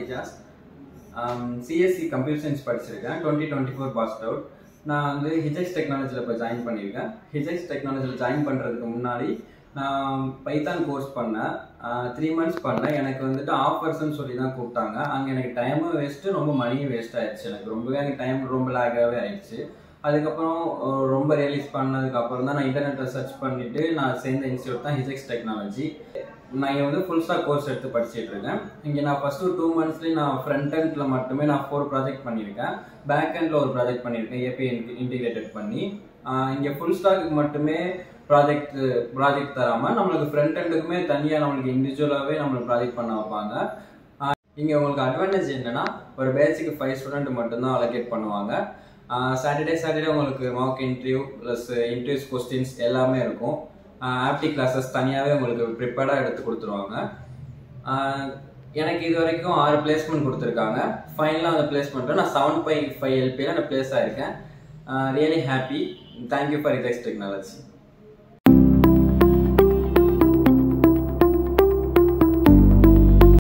Ejaz CSC computer science படிச்சிருக்கேன் 2024 passed out நான் வந்து ஹிஜெக்ஸ் டெக்னாலஜியில் இப்போ ஜாயின் பண்ணியிருக்கேன் ஹிஜெக்ஸ் டெக்னாலஜியில் ஜாயின் பண்ணுறதுக்கு முன்னாடி நான் பைத்தான் கோர்ஸ் பண்ணேன் 3 மந்த்ஸ் பண்ணேன் எனக்கு வந்துட்டு ஆஃபர்ஸ்ன்னு சொல்லி தான் கூப்பிட்டாங்க அங்கே எனக்கு டைமும் வேஸ்ட்டு ரொம்ப மணியும் வேஸ்ட் ஆயிடுச்சு எனக்கு ரொம்பவே எனக்கு டைம் ரொம்ப லேகாகவே ஆயிடுச்சு அதுக்கப்புறம் ரொம்ப ரியலைஸ் பண்ணதுக்கப்புறம் தான் நான் இன்டர்நெட்டில் சர்ச் பண்ணிவிட்டு நான் சேர்ந்த இன்ஸ்டியூட் தான் ஹிஜெக்ஸ் டெக்னாலஜி நான் இங்கே வந்து ஃபுல் ஸ்டாக் கோர்ஸ் எடுத்து படிச்சுட்டு இருக்கேன் இங்கே நான் ஃபஸ்ட்டு 2 மந்த்ஸ்லேயே நான் ஃப்ரண்ட் எண்டில் மட்டுமே நான் 4 ப்ராஜெக்ட் பண்ணியிருக்கேன் பேக் எண்டில் ஒரு ப்ராஜெக்ட் பண்ணியிருக்கேன் ஏபிஐ இன்டிகிரேட்டட் பண்ணி இங்கே ஃபுல் ஸ்டாக்கு மட்டுமே ப்ராஜெக்ட் தராமல் நம்மளுக்கு ஃப்ரண்ட் எண்டுக்குமே தனியாக நம்மளுக்கு இண்டிவிஜுவலாகவே நம்மளுக்கு ப்ராஜெக்ட் பண்ண வைப்பாங்க இங்கே உங்களுக்கு அட்வான்டேஜ் என்னென்னா ஒரு பேசிக் 5 ஸ்டூடெண்ட் மட்டும்தான் அலோகேட் பண்ணுவாங்க சாட்டர்டே உங்களுக்கு mark interview plus interviews questions எல்லாமே இருக்கும் ஆப்டி கிளாஸஸ் தனியாகவே உங்களுக்கு ப்ரிப்பேர்டாக எடுத்து கொடுத்துருவாங்க எனக்கு இது வரைக்கும் 6 பிளேஸ்மெண்ட் கொடுத்துருக்காங்க ஃபைனலாக அந்த பிளேஸ்மெண்ட்டில் நான் 7.5 LPயில் நான் பிளேஸ் ஆகிருக்கேன் ரியலி ஹாப்பி தேங்க்யூ ஃபார் ஹிஜெக்ஸ் டெக்னாலஜி